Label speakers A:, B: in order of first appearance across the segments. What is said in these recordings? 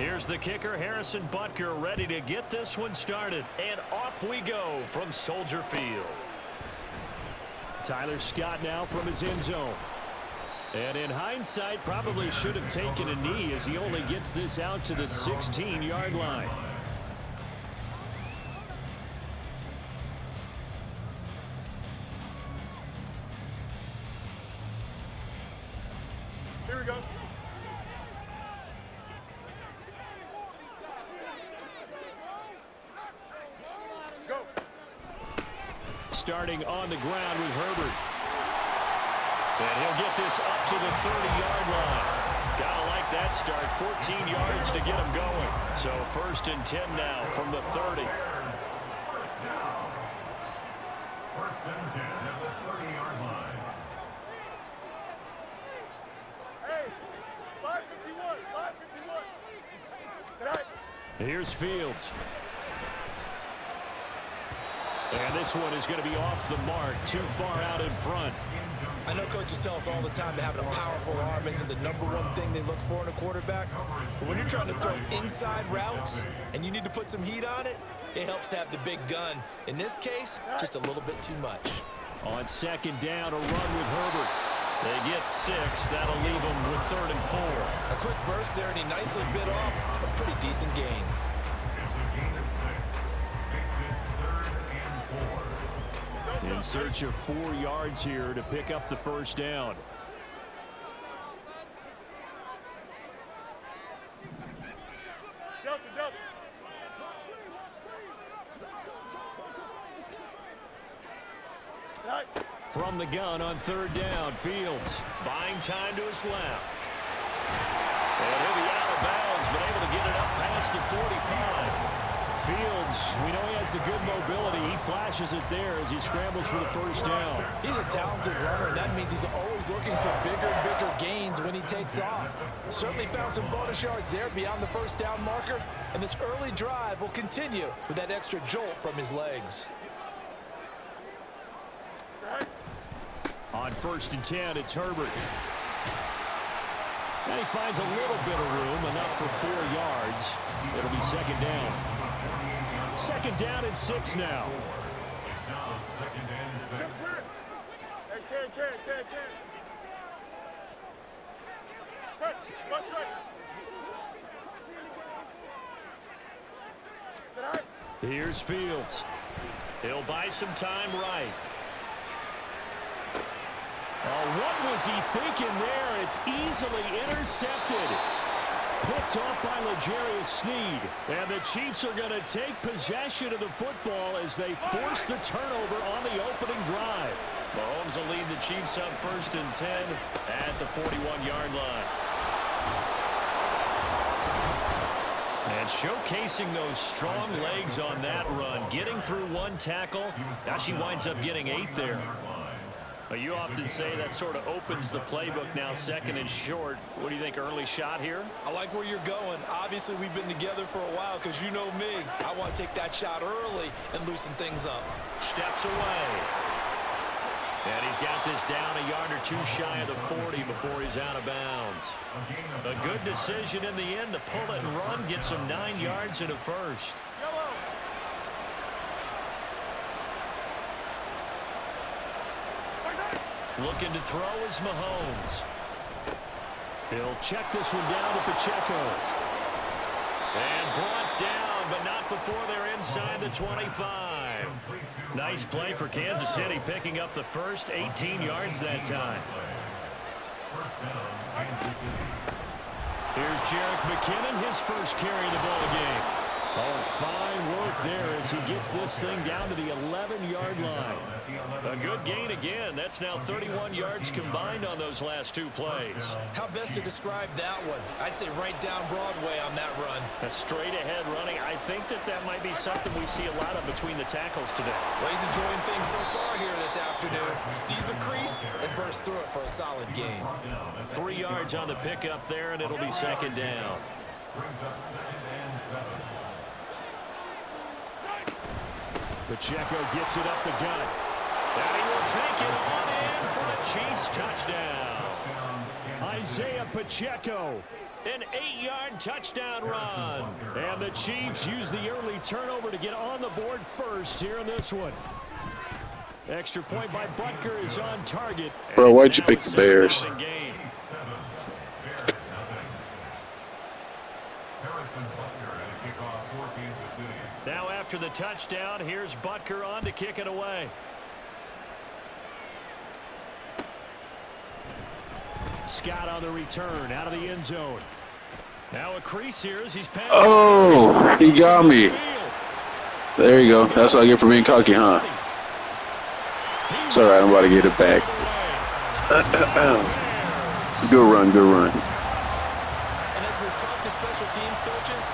A: Here's the kicker, Harrison Butker, ready to get this one started. And off we go from Soldier Field. Tyler Scott now from his end zone. And in hindsight, probably should have taken a knee as he only gets this out to the 16-yard line.
B: Here we go. Go.
A: Starting on the ground with Herbert. And he'll get this up to the 30-yard line. Gotta like that start. 14 yards to get him going. So 1st and 10 now from the 30.
C: First and 10 at the 30-yard line.
B: Hey, 551, 551. Tonight.
A: Here's Fields. And this one is going to be off the mark, too far out in front.
D: I know coaches tell us all the time that having a powerful arm isn't the #1 thing they look for in a quarterback. But when you're trying to throw inside routes and you need to put some heat on it, it helps have the big gun. In this case, just a little bit too much.
A: On 2nd down, a run with Herbert. They get 6. That'll leave them with 3rd and 4.
D: A quick burst there, and he nicely bit off a pretty decent gain.
C: It's a gain of 6. Makes it 3rd and 4.
A: In search of 4 yards here to pick up the 1st down.
B: Delta, Delta. Tonight.
A: From the gun on 3rd down, Fields buying time to his left. And he'll be out of bounds, but able to get it up past the 45. Fields, we know he has the good mobility. He flashes it there as he scrambles for the 1st down.
D: He's a talented runner, and that means he's always looking for bigger and bigger gains when he takes off. Certainly found some bonus yards there beyond the 1st down marker, and this early drive will continue with that extra jolt from his legs.
A: On 1st and 10, it's Herbert. And he finds a little bit of room, enough for 4 yards. It'll be 2nd down. 2nd down and 6 now.
C: It's now 2nd and 6.
B: Hey, Ken. Press, watch right. Tonight.
A: Here's Fields. He'll buy some time right. Oh, what was he thinking there? It's easily intercepted. Picked off by L'Jarius Sneed. And the Chiefs are going to take possession of the football as they force the turnover on the opening drive. Mahomes will lead the Chiefs up 1st and 10 at the 41-yard line. And showcasing those strong legs on that run. Getting through 1 tackle. Now she winds up getting 8 there. But you often say that sort of opens the playbook now, 2nd and short. What do you think, early shot here?
D: I like where you're going. Obviously, we've been together for a while because you know me. I want to take that shot early and loosen things up.
A: Steps away. And he's got this down a yard or 2 shy of the 40 before he's out of bounds. A good decision in the end to pull it and run, get some 9 yards and a 1st. Looking to throw is Mahomes. He'll check this one down to Pacheco. And brought down, but not before they're inside the 25. Nice play for Kansas City, picking up the 1st, 18 yards that time. Here's Jerick McKinnon, his 1st carry of the ball game. Oh, fine work there as he gets this thing down to the 11-yard line. A good gain again. That's now 31 yards combined on those last 2 plays.
D: How best to describe that one? I'd say right down Broadway on that run.
A: A straight-ahead running. I think that might be something we see a lot of between the tackles today.
D: Well, he's enjoying things so far here this afternoon. Sees a crease and bursts through it for a solid gain.
A: 3 yards on the pickup there, and it'll be 2nd down.
C: Brings up 2nd and 7.
A: Pacheco gets it up the gut. And he will take it on in for the Chiefs touchdown. Isaiah Pacheco An 8-yard touchdown run. And the Chiefs use the early turnover to get on the board first here in this one. Extra point by Butker is on target.
E: Bro, why'd you pick the Bears?
A: Now after the touchdown, here's Butker on to kick it away. Scott on the return out of the end zone. Now a crease here as he's passing.
E: Oh, he got me. There you go. That's what I get for being cocky, huh? It's all right. I'm about to get it back. Good run, good run.
D: And as we've talked to special teams coaches,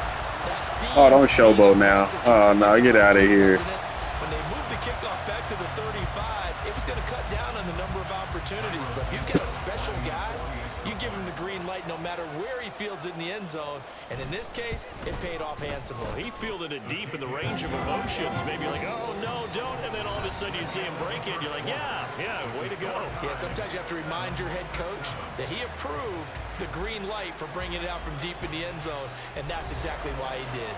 E: Oh, don't showboat now. Oh, no, get out of here.
D: When they moved the kickoff back to the 35, it was going to cut down on the number of opportunities. But if you've got a special guy, you give him the green light no matter where he fields it in the end zone. And in this case, it paid off handsomely.
A: He fielded it deep in the range of emotions. Maybe like, oh, no, don't. And then all of a sudden you see him break it. You're like, yeah, way to go.
D: Yeah, sometimes you have to remind your head coach that he approved the green light for bringing it out from deep in the end zone. And that's exactly why he did.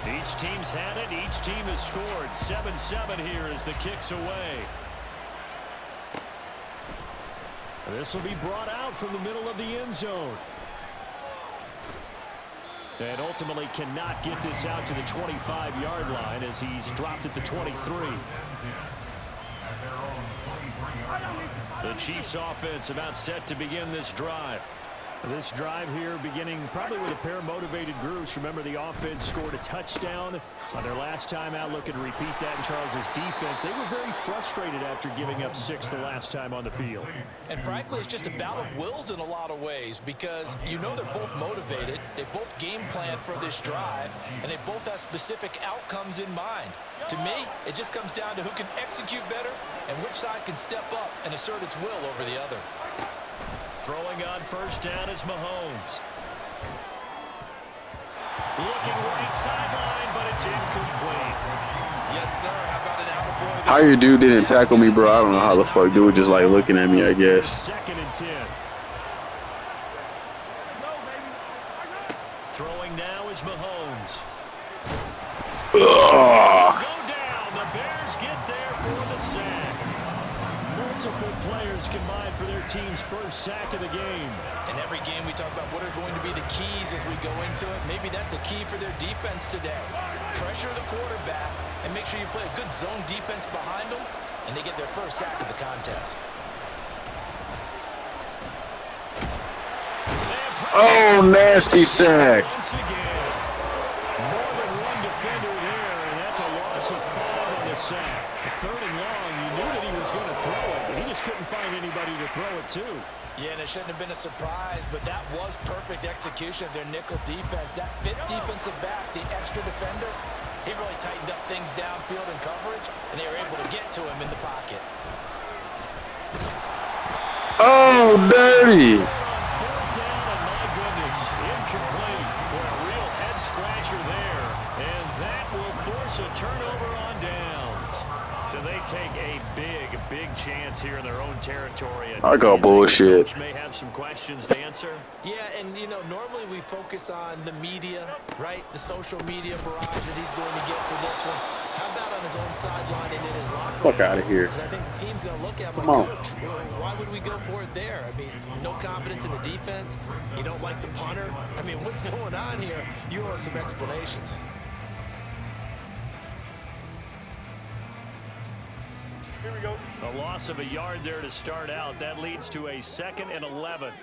A: Each team's had it. Each team has scored. 7-7 here as the kick's away. This will be brought out from the middle of the end zone. And ultimately cannot get this out to the 25-yard line as he's dropped at the 23. The Chiefs offense about set to begin this drive. This drive here beginning probably with a pair of motivated groups. Remember, the offense scored a touchdown on their last time out. Looking to repeat that in Charles's defense. They were very frustrated after giving up 6 the last time on the field.
D: And frankly, it's just a battle of wills in a lot of ways because you know they're both motivated. They both game plan for this drive, and they both have specific outcomes in mind. To me, it just comes down to who can execute better and which side can step up and assert its will over the other.
A: Throwing on first down is Mahomes. Looking right sideline, but it's incomplete.
D: Yes, sir. How about an out-of-board?
E: How your dude didn't tackle me, bro? I don't know how the fuck dude was just like looking at me, I guess.
A: 2nd and 10. Throwing now is Mahomes.
E: Ugh.
A: Go down. The Bears get there for the sack. Multiple players combined for their team's first sack of the game.
D: In every game we talk about what are going to be the keys as we go into it. Maybe that's a key for their defense today. Pressure the quarterback and make sure you play a good zone defense behind them, and they get their first sack of the contest.
E: Oh, nasty sack.
A: Once again, more than one defender there, and that's a loss of 5 on the sack. 3rd and long, you knew that he was going to throw it, but he just couldn't find anybody to throw it to.
D: Yeah, and it shouldn't have been a surprise, but that was perfect execution of their nickel defense. That 5th defensive back, the extra defender, he really tightened up things downfield in coverage, and they were able to get to him in the pocket.
E: Oh, dirty.
A: 4th down, and my goodness, incomplete. Boy, a real head scratcher there, and that will force a turnover on downs. So they take a big chance here in their own territory.
E: I call bullshit.
A: Coach may have some questions to answer.
D: Yeah, and, you know, normally we focus on the media, right? The social media barrage that he's going to get for this one. How about on his own sideline and in his locker room?
E: Fuck out of here.
D: Because I think the team's going to look at him
E: Come
D: like,
E: on.
D: Coach, why would we go for it there? I mean, no confidence in the defense. You don't like the punter. I mean, what's going on here? You owe us some explanations.
B: Here we go.
A: A loss of a yard there to start out. That leads to a 2nd and 11.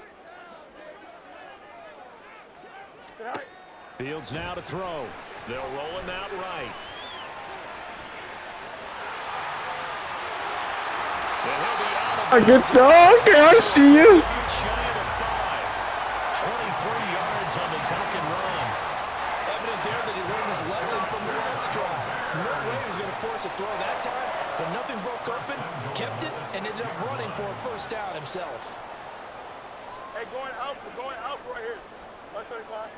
A: Fields now to throw. They'll roll him out right. And he'll be out of
E: I get the okay, I see you.
A: shy of 5. 23 yards on the tuck and run.
D: Evident there that he learned his lesson from the last drive. No way he was going to force a throw that time, but nothing broke open, kept it, and ended up running for a first down himself.
B: Hey, going out right here. 175.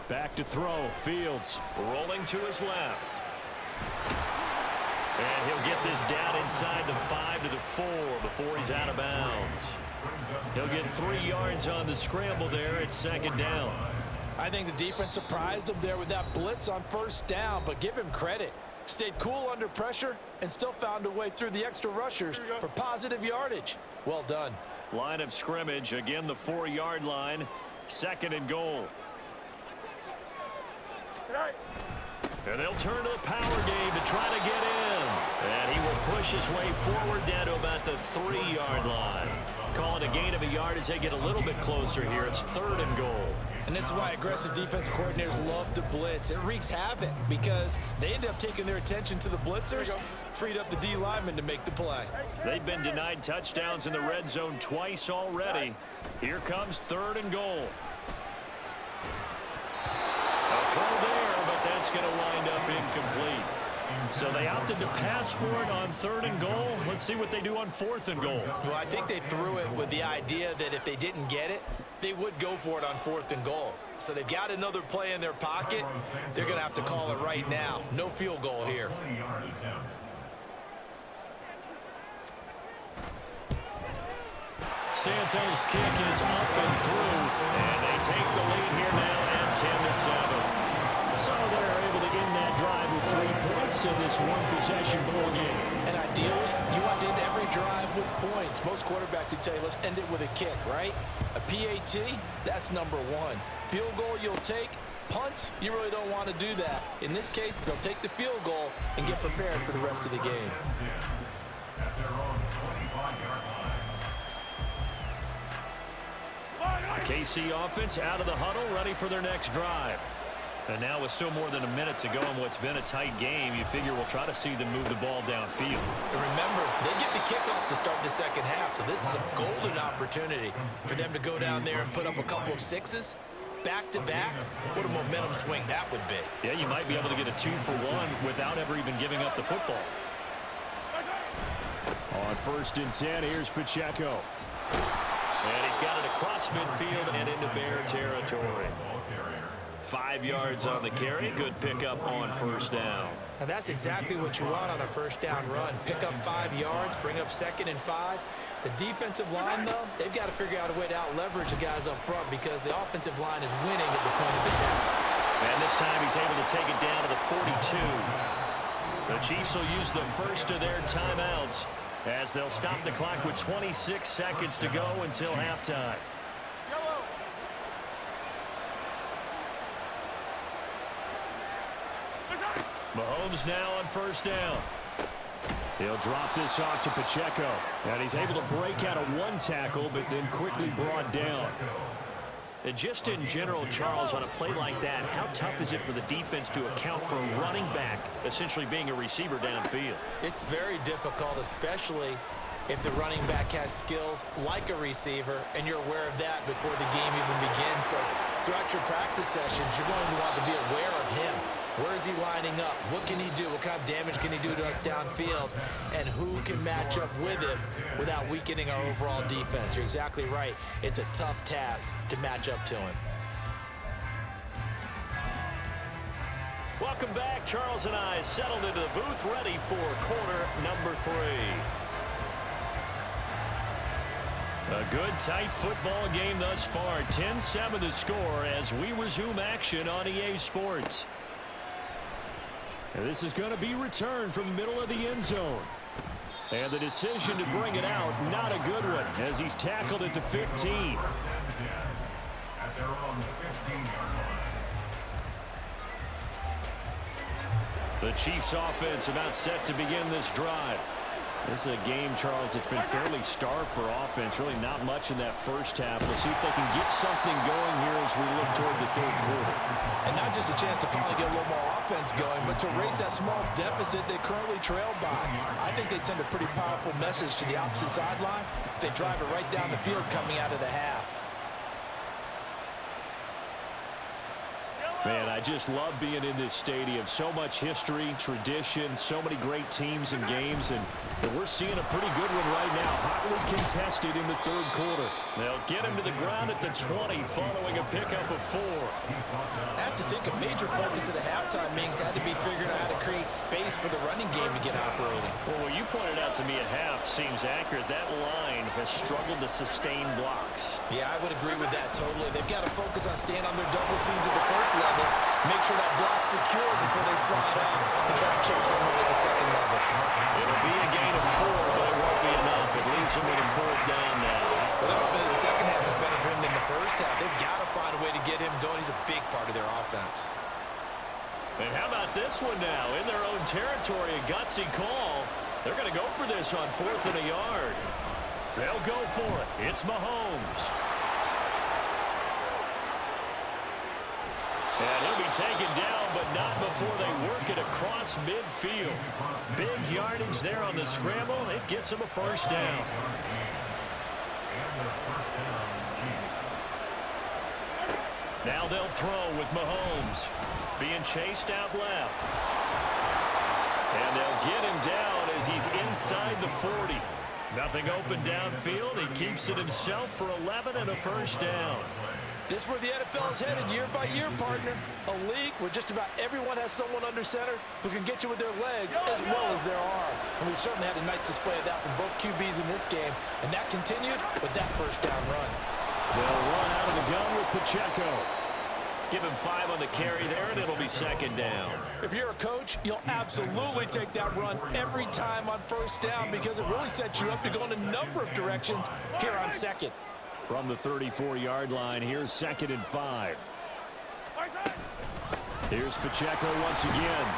A: Back to throw. Fields rolling to his left. And he'll get this down inside the 5 to the 4 before he's out of bounds. He'll get 3 yards on the scramble there at second down.
D: I think the defense surprised him there with that blitz on first down, but give him credit. Stayed cool under pressure and still found a way through the extra rushers for positive yardage. Well done.
A: Line of scrimmage, again the 4-yard line. Second and goal. And they'll turn to the power game to try to get in. And he will push his way forward down to about the 3-yard line. Calling a gain of a yard as they get a little bit closer here. It's third and goal.
D: And this is why aggressive defensive coordinators love to blitz. It wreaks havoc because they end up taking their attention to the blitzers, freed up the D lineman to make the play.
A: They've been denied touchdowns in the red zone twice already. Here comes third and goal. A throw there, but that's going to wind up incomplete. So they opted to pass for it on third and goal. Let's see what they do on fourth and goal.
D: Well, I think they threw it with the idea that if they didn't get it, they would go for it on fourth and goal. So they've got another play in their pocket. They're going to have to call it right now. No field goal here.
A: Santos' kick is up and through, and they take the lead here now at 10-7. So they're able to end that drive with 3 points in this one-possession ball game.
D: And ideally, you want to end every drive with points. Most quarterbacks would tell you, let's end it with a kick, right? A PAT, that's number 1. Field goal you'll take. Punts, you really don't want to do that. In this case, they'll take the field goal and get prepared for the rest of the game.
C: At their own 25-yard line.
A: KC offense out of the huddle, ready for their next drive. And now with still more than a minute to go in what's been a tight game, you figure we'll try to see them move the ball downfield.
D: And remember, they get the kickoff to start the second half, so this is a golden opportunity for them to go down there and put up a couple of 6s. Back-to-back, what a momentum swing that would be.
A: Yeah, you might be able to get a 2-for-1 without ever even giving up the football. On first and 10, here's Pacheco. And he's got it across midfield and into Bear territory. 5 yards on the carry. Good pickup on first down.
D: Now that's exactly what you want on a first down run. Pick up 5 yards, bring up second and 5. The defensive line, though, they've got to figure out a way to out-leverage the guys up front because the offensive line is winning at the point of attack.
A: And this time he's able to take it down to the 42. The Chiefs will use the first of their timeouts as they'll stop the clock with 26 seconds to go until halftime. Mahomes now on first down. He'll drop this off to Pacheco. And he's able to break out of 1 tackle, but then quickly brought down. And just in general, Charles, on a play like that, how tough is it for the defense to account for a running back essentially being a receiver downfield?
D: It's very difficult, especially if the running back has skills like a receiver, and you're aware of that before the game even begins. So throughout your practice sessions, you're going to want to be aware of him. Where is he lining up? What can he do? What kind of damage can he do to us downfield? And who can match up with him without weakening our overall defense? You're exactly right. It's a tough task to match up to him.
A: Welcome back. Charles and I settled into the booth, ready for quarter number 3. A good, tight football game thus far. 10-7 the score as we resume action on EA Sports. And this is going to be returned from the middle of the end zone. And the decision to bring it out, not a good one, as he's tackled at the 15.
C: At their own 15-yard line.
A: The Chiefs offense about set to begin this drive. This is a game, Charles, it's been fairly starved for offense. Really not much in that first half. We'll see if they can get something going here as we look toward the third quarter.
D: And not just a chance to finally get a little more offense going, but to erase that small deficit they currently trail by. I think they'd send a pretty powerful message to the opposite sideline if they drive it right down the field coming out of the half.
A: Man, I just love being in this stadium. So much history, tradition, so many great teams and games, and we're seeing a pretty good one right now. Hotly contested in the third quarter. They'll get him to the ground at the 20 following a pickup of 4.
D: I have to think a major focus of the halftime meetings had to be figuring out how to create space for the running game to get operating.
A: Well, what you pointed out to me at half seems accurate. That line has struggled to sustain blocks.
D: Yeah, I would agree with that totally. They've got to focus on staying on their double teams at the first level, make sure that block's secured before they slide off and try to chip someone at the second level.
A: It'll be a gain of 4, but it won't be enough. It leaves them with a 4th down now.
D: Well, that would be the second half is better for him than the first half. They've got to find a way to get him going. He's a big part of their offense.
A: And how about this one now? In their own territory, a gutsy call. They're going to go for this on 4th and a yard. They'll go for it. It's Mahomes. And he'll be taken down, but not before they work it across midfield. Big yardage there on the scramble. It gets him a 1st down. Now they'll throw with Mahomes. Being chased out left. And they'll get him down as he's inside the 40. Nothing open downfield. He keeps it himself for 11 and a 1st down.
F: This is where the NFL is headed year by year, partner. A league where just about everyone has someone under center who can get you with their legs as well as their arm. And we've certainly had a nice display of that from both QBs in this game. And that continued with that 1st down run.
A: They'll run out of the gun with Pacheco. Give him 5 on the carry there, and it'll be 2nd down.
F: If you're a coach, you'll absolutely take that run every time on 1st down because it really sets you up to go in a number of directions here on 2nd.
A: From the 34-yard line, here's 2nd and 5. Here's Pacheco once again.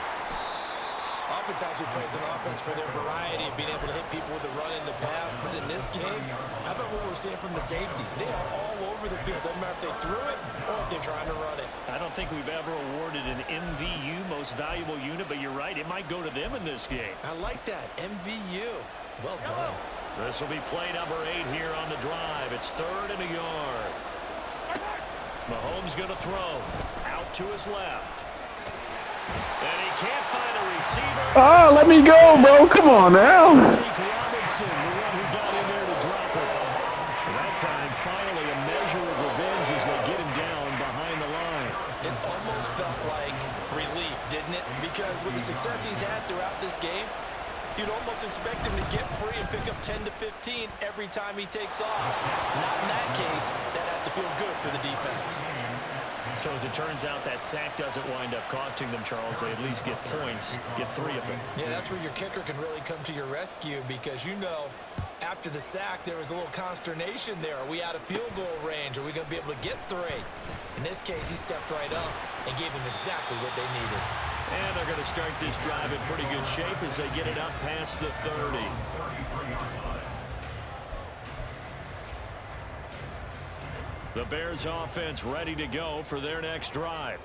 D: Oftentimes we praise an offense for their variety of being able to hit people with the run in the pass, but in this game, how about what we're seeing from the safeties? They are all over the field. Doesn't matter if they threw it or if they're trying to run it.
A: I don't think we've ever awarded an MVU, most valuable unit, but you're right, it might go to them in this game.
D: I like that, MVU. Well done.
A: This will be play number 8 here on the drive. It's 3rd and a yard. Mahomes going to throw. Out to his left. And he can't find a receiver.
E: Oh, let me go, bro. Come on now.
A: Robinson, the one who got in there to drop it. And that time, finally, a measure of revenge as they get him down behind the line.
F: It almost felt like relief, didn't it? Because with the success he's had throughout this game, you'd almost expect him to get free and pick up 10 to 15 every time he takes off. Not in that case. That has to feel good for the defense.
A: So as it turns out, that sack doesn't wind up costing them, Charles. They at least get points, get 3 of them.
D: Yeah, that's where your kicker can really come to your rescue because you know after the sack there was a little consternation there. Are we out of field goal range? Are we going to be able to get 3? In this case, he stepped right up and gave them exactly what they needed.
A: And they're going to start this drive in pretty good shape as they get it up past the 30. The Bears offense ready to go for their next drive.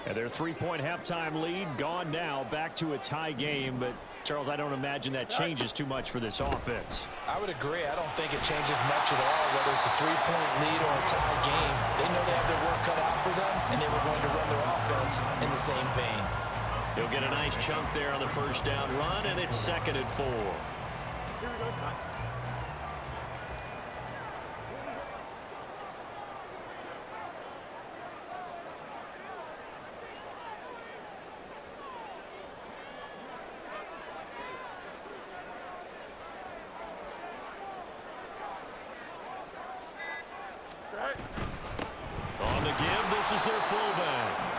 A: And their 3-point halftime lead gone now, back to a tie game. But, Charles, I don't imagine that changes too much for this offense.
F: I would agree. I don't think it changes much at all, whether it's a 3-point lead or a tie game. They know they have their work cut out for them, and they were going to run their offense in the same vein.
A: He'll get a nice chunk there on the 1st down run, and it's 2nd and 4.
B: Here we go.
A: On the give, this is their fullback.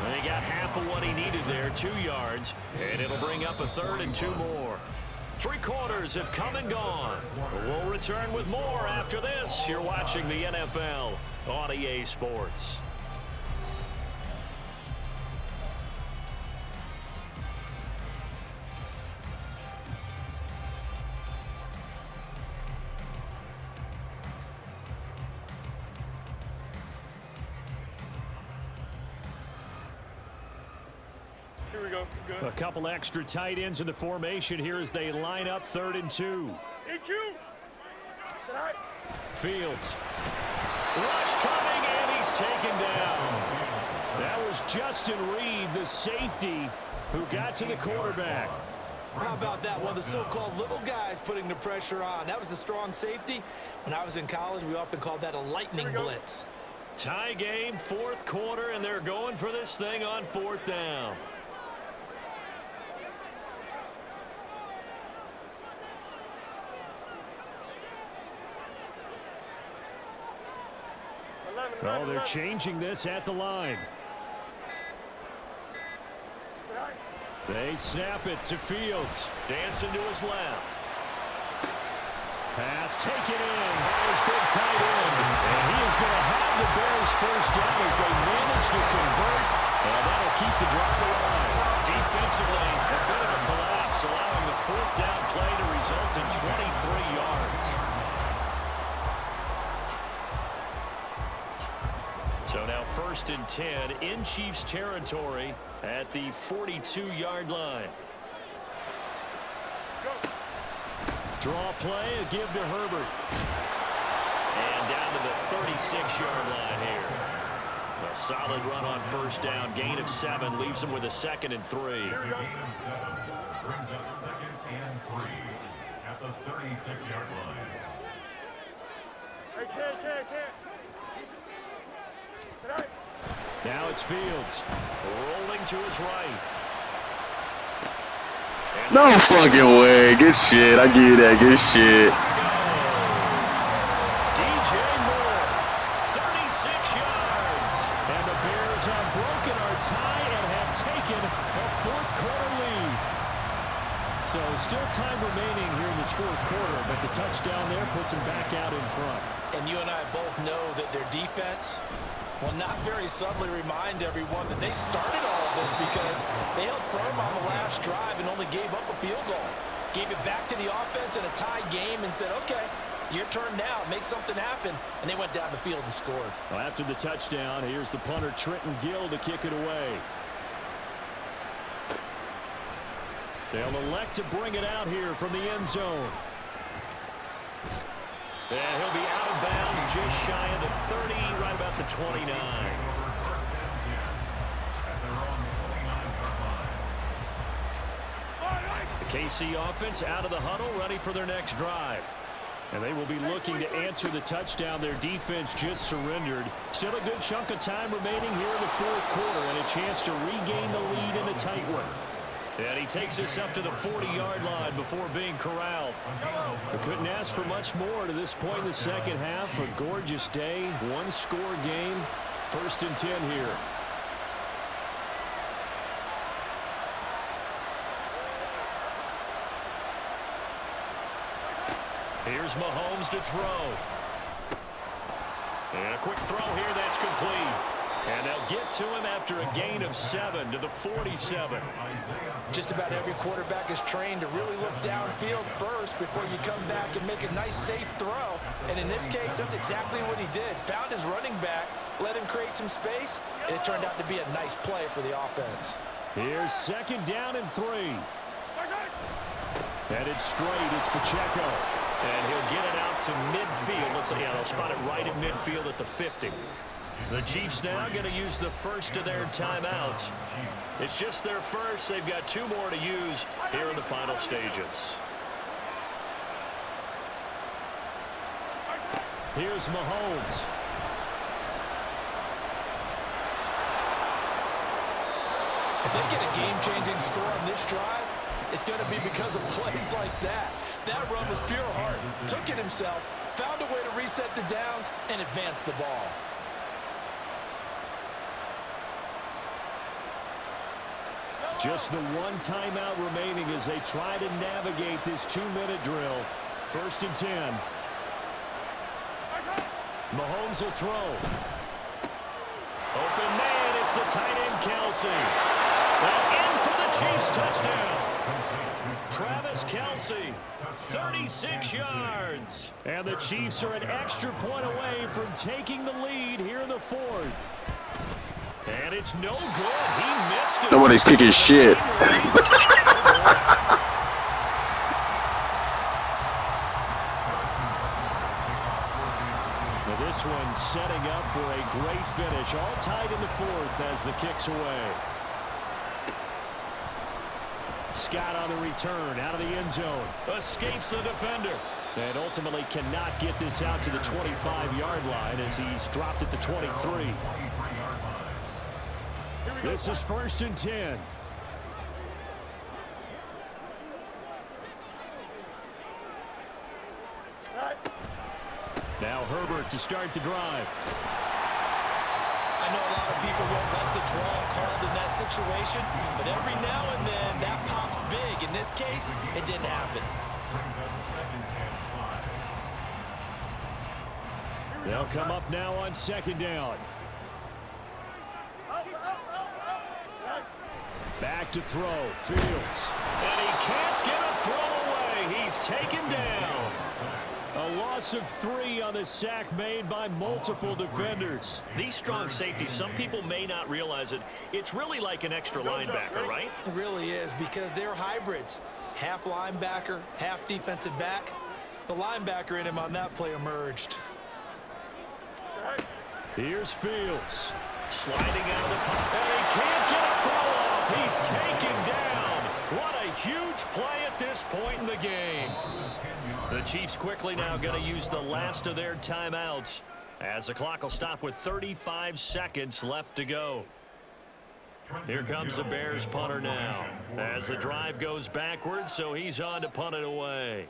A: They got half of what he needed there, 2 yards, and it'll bring up a 3rd and 2 more. 3 quarters have come and gone. We'll return with more after this. You're watching the NFL on EA Sports.
B: Here we go. Good.
A: A couple extra tight ends in the formation here as they line up 3rd and 2.
B: EQ. Tonight.
A: Fields. Rush coming, and he's taken down. Justin Reed, the safety, who got to the quarterback.
F: How about that? One of the so-called little guys putting the pressure on. That was a strong safety. When I was in college, we often called that a lightning blitz.
A: Tie game, fourth quarter, and they're going for this thing on fourth down. Oh, they're changing this at the line. They snap it to Fields. Dancing to his left. Pass taken in. Bears big tight end. And he is going to have the Bears first down as they manage to convert. And that'll keep the drive alive. Defensively, a bit of a collapse, allowing the fourth down play to result in 23 yards. So now 1st and 10 in Chiefs territory at the 42-yard line. Draw play, a give to Herbert. And down to the 36-yard line here. A solid run on first down. Gain of 7 leaves him with a 2nd and 3.
C: Gain of 7 brings up 2nd and 3 at the 36-yard line.
B: Hey, can't.
A: Now it's Fields. Rolling to his right.
E: No fucking way. Good shit. I give you that. Good shit.
A: DJ Moore, 36 yards. And the Bears have broken our tie and have taken a fourth quarter lead. So still time remaining here in this fourth quarter, but the touchdown there puts them back out in front.
F: And you and I both know that their defense will not very subtly remind everyone that they started all of this because they held firm on the last drive and only gave up a field goal. Gave it back to the offense in a tie game and said, okay, your turn now, make something happen. And they went down the field and scored.
A: Well, after the touchdown, here's the punter Trenton Gill to kick it away. They'll elect to bring it out here from the end zone. And he'll be out of bounds just shy of the 30, right about the 29. The KC offense out of the huddle, ready for their next drive. And they will be looking to answer the touchdown their defense just surrendered. Still a good chunk of time remaining here in the fourth quarter and a chance to regain the lead in a tight one. And he takes us up to the 40-yard line before being corralled. We couldn't ask for much more to this point in the second half. A gorgeous day, one-score game. 1st and 10 here. Here's Mahomes to throw. And a quick throw here that's complete. And they'll get to him after a gain of 7 to the 47.
F: Just about every quarterback is trained to really look downfield first before you come back and make a nice, safe throw. And in this case, that's exactly what he did. Found his running back, let him create some space, and it turned out to be a nice play for the offense.
A: Here's 2nd down and 3. Headed straight, it's Pacheco. And he'll get it out to midfield. Let's see, yeah, they'll spot it right at midfield at the 50. The Chiefs now going to use the first of their timeouts. It's just their first. They've got 2 more to use here in the final stages. Here's Mahomes.
F: If they get a game-changing score on this drive, it's going to be because of plays like that. That run was pure heart. Took it himself, found a way to reset the downs, and advance the ball.
A: Just the 1 timeout remaining as they try to navigate this 2-minute drill. 1st and 10. Mahomes will throw. Open man, it's the tight end Kelsey. And in for the Chiefs touchdown. Travis Kelsey, 36 yards. And the Chiefs are an extra point away from taking the lead here in the 4th. And it's no good. He missed it.
E: Nobody's kicking shit.
A: Well, this one and setting up for a great finish. All tied in the fourth as the kick's away. Scott on the return out of the end zone. Escapes the defender. And ultimately cannot get this out to the 25-yard line as he's dropped at the 23. This is 1st and 10. Now Herbert to start the drive.
D: I know a lot of people won't like the draw called in that situation, but every now and then that pops big. In this case, it didn't happen.
A: They'll come up now on 2nd down. Back to throw. Fields. And he can't get a throw away. He's taken down. A loss of 3 on the sack made by multiple defenders.
G: These strong safeties, some people may not realize it. It's really like an extra linebacker, right?
D: It really is, because they're hybrids. Half linebacker, half defensive back. The linebacker in him on that play emerged.
A: Here's Fields.
G: Sliding out of the pocket.
A: And he can't get a throw off. He's taken down. What a huge play at this point in the game.
G: The Chiefs quickly now going to use the last of their timeouts as the clock will stop with 35 seconds left to go. Here comes the Bears punter now as the drive goes backwards, so he's on to punt it away.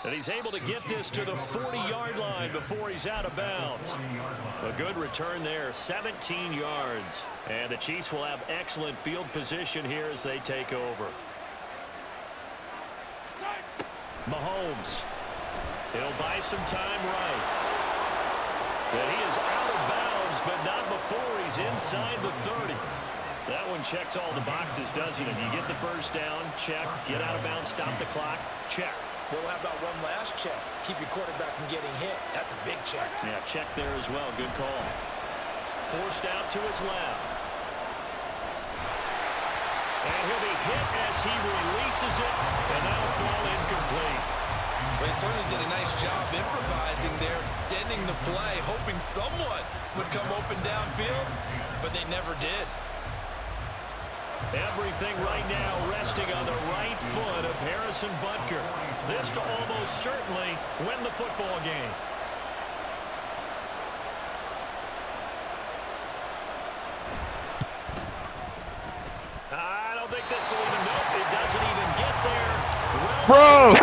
G: And he's able to get this to the 40-yard line before he's out of bounds. A good return there, 17 yards. And the Chiefs will have excellent field position here as they take over. Mahomes. He'll buy some time right. And he is out of bounds, but not before he's inside the 30. That one checks all the boxes, doesn't it? You get the first down, check. Get out of bounds, stop the clock, check.
D: Well, how about one last check? Keep your quarterback from getting hit. That's a big check.
G: Yeah, check there as well. Good call. Forced out to his left. And he'll be hit as he releases it, and that'll fall incomplete.
D: They certainly did a nice job improvising there, extending the play, hoping someone would come open downfield, but they never did.
A: Everything right now resting on the right foot of Harrison Butker. This to almost certainly win the football game. I don't think this will even, nope, it doesn't even get there.
E: Bro!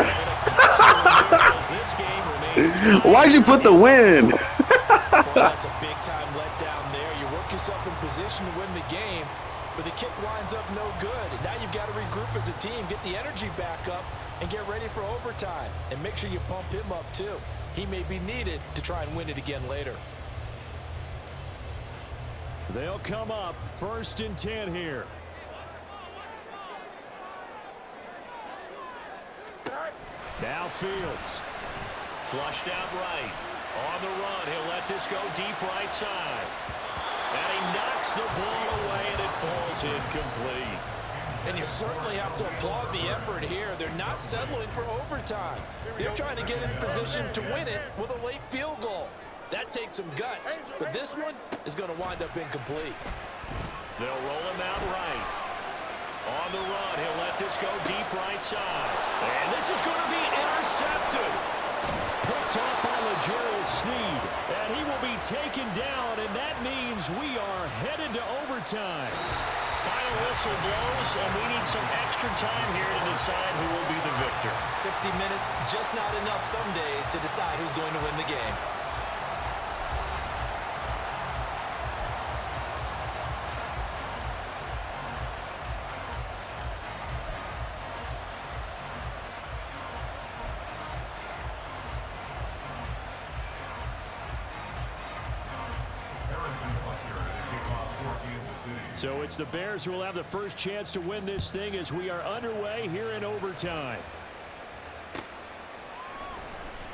A: This game remains
E: Why'd you put the win?
F: Well, that's a big-time letdown there. You work yourself in position to win the game, but the kick winds up no good. And now you've got to regroup as a team, get the energy back up, and get ready for overtime. And make sure you pump him up, too. He may be needed to try and win it again later.
A: They'll come up 1st and 10 here. Now Fields.
G: Flushed out right. On the run, he'll let this go deep right side. And he knocks the ball away, and it falls incomplete.
F: And you certainly have to applaud the effort here. They're not settling for overtime. They're trying to get in position to win it with a late field goal. That takes some guts, but this one is going to wind up incomplete.
G: They'll roll him out right. On the run, he'll let this go deep right side. And this is going to be intercepted.
A: Picked off by L'Jarius Sneed. And he will be taken down, and that means we are headed to overtime.
G: Final whistle blows, and we need some extra time here to decide who will be the victor.
D: 60 minutes, just not enough some days to decide who's going to win the game.
A: So it's the Bears who will have the first chance to win this thing as we are underway here in overtime.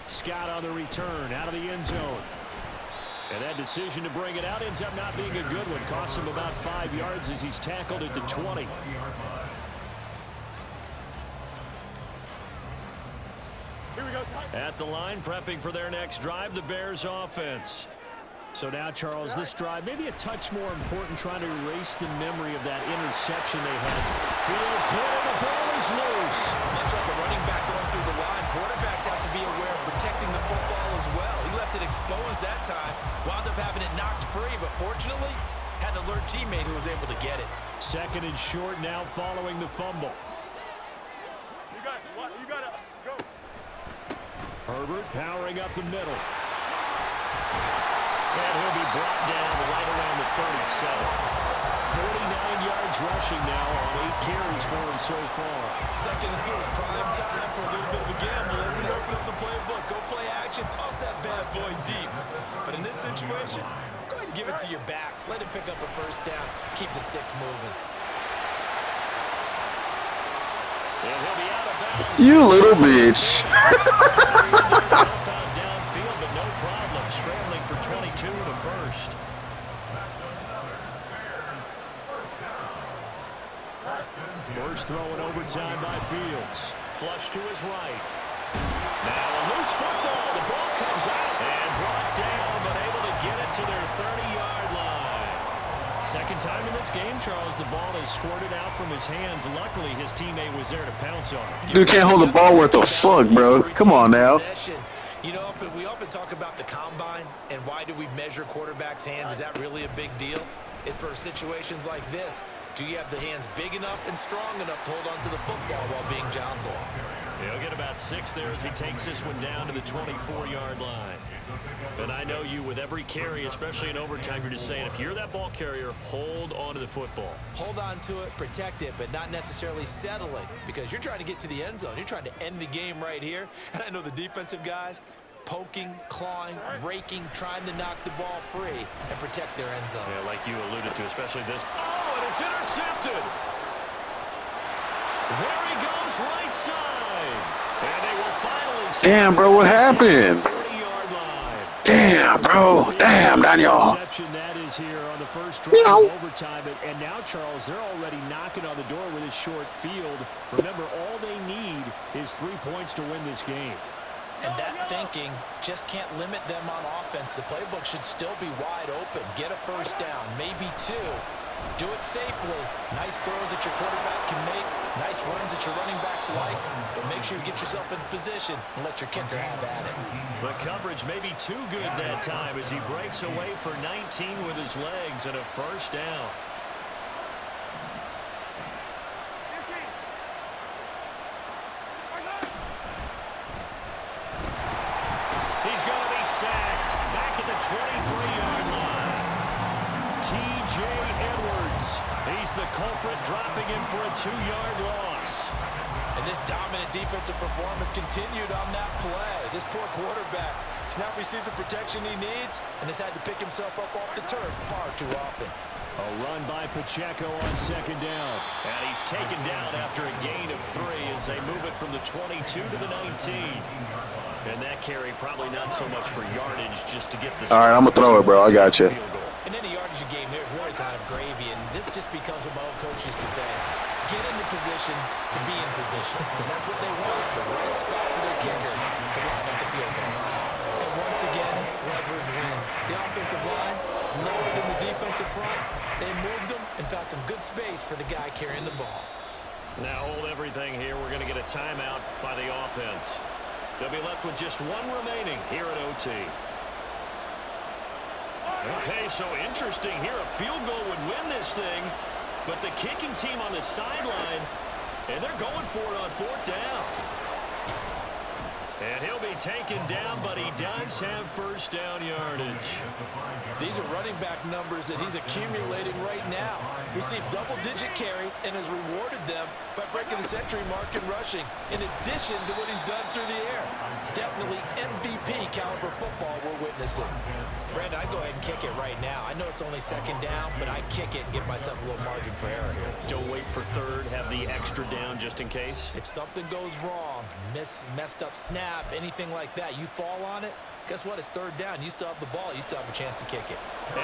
A: Scott on the return out of the end zone. And that decision to bring it out ends up not being a good one. Costs him about 5 yards as he's tackled at the 20.
B: Here we go.
A: At the line, prepping for their next drive, the Bears offense. So now, Charles, this drive maybe a touch more important, trying to erase the memory of that interception they had. Fields hit and the ball is loose.
D: Much like a running back going through the line, quarterbacks have to be aware of protecting the football as well. He left it exposed that time, wound up having it knocked free, but fortunately, had an alert teammate who was able to get it.
A: Second and short now following the fumble.
B: You got to go.
A: Herbert powering up the middle. And he'll be brought down right around the 37. 49 yards rushing now on 8 carries for him so far.
D: Second and 2 is prime time for a little bit of a gamble. Doesn't open up the playbook. Go play action. Toss that bad boy deep. But in this situation, go ahead and give it to your back. Let him pick up a first down. Keep the sticks moving.
A: And he'll be out of bounds.
E: You little bitch.
A: Downfield, but no problem. Scrambling for 22 to first. First throw in overtime by Fields. Flush to his right. Now a loose football. The ball comes out and brought down, but able to get it to their 30-yard line. Second time in this game, Charles, the ball is squirted out from his hands. Luckily, his teammate was there to pounce on it.
E: Dude can't hold the ball worth a fuck, bro. Come on now.
D: You know, we often talk about the combine and why do we measure quarterbacks' hands? Is that really a big deal? It's for situations like this. Do you have the hands big enough and strong enough to hold on to the football while being jostled?
A: He'll get about 6 there as he takes this one down to the 24-yard line. And I know you, with every carry, especially in overtime, you're just saying, if you're that ball carrier, hold on to the football.
D: Hold on to it, protect it, but not necessarily settle it, because you're trying to get to the end zone. You're trying to end the game right here. And I know the defensive guys, poking, clawing, raking, trying to knock the ball free and protect their end zone.
A: Yeah, like you alluded to, especially this. Oh, and it's intercepted. There he goes, right side. And they will finally.
E: Damn, bro, what happened?
A: 40-yard line.
E: Damn, bro. Damn, Daniel.
A: Interception that is here on the first drive of overtime. And now, Charles, they're already knocking on the door with his short field. Remember, all they need is 3 points to win this game.
F: And that thinking just can't limit them on offense. The playbook should still be wide open. Get a first down, maybe 2. Do it safely. Nice throws that your quarterback can make. Nice runs that your running backs like. But make sure you get yourself in position and let your kicker have at it.
A: The coverage may be too good that time as he breaks away for 19 with his legs and a first down. He's going to be sacked back at the 23-yard line. T.J. Edwards. He's the culprit, dropping him for a 2-yard loss.
F: And this dominant defensive performance continued on that play. This poor quarterback has not received the protection he needs and has had to pick himself up off the turf far too often.
A: A run by Pacheco on second down. And he's taken down after a gain of 3 as they move it from the 22 to the 19. And that carry probably not so much for yardage, just to get the...
E: All right, I'm going to throw it, bro. I got you.
D: And any yardage you game here is really kind of gravy, and this just becomes what my old coach used to say. Get in the position to be in position. And that's what they want, the right spot for their kicker to line up the field goal. And once again, leverage wins. The offensive line, lower than the defensive front. They moved them and found some good space for the guy carrying the ball.
A: Now hold everything here. We're going to get a timeout by the offense. They'll be left with just 1 remaining here at OT. Okay, so interesting here. A field goal would win this thing, but the kicking team on the sideline, and they're going for it on 4th down. And he'll be taken down, but he does have first down yardage.
F: These are running back numbers that he's accumulating right now. Received double-digit carries and has rewarded them by breaking the century mark in rushing, in addition to what he's done through the air. Definitely MVP caliber football we're witnessing.
D: Brandon, I'd go ahead and kick it right now. I know it's only second down, but I kick it and give myself a little margin for error here.
A: Don't wait for third. Have the extra down just in case.
D: If something goes wrong, messed up snap, anything like that, you fall on it, guess what? It's third down. You still have the ball. You still have a chance to kick it.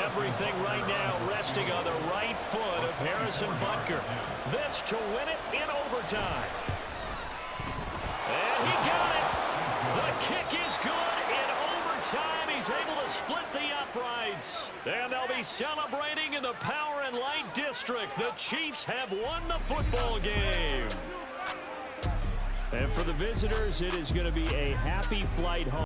A: Everything right now resting on the right foot of Harrison Butker. This to win it in overtime. And he got it. The kick is good in overtime. He's able to split the uprights. And they'll be celebrating in the Power and Light District. The Chiefs have won the football game. And for the visitors, it is going to be a happy flight home.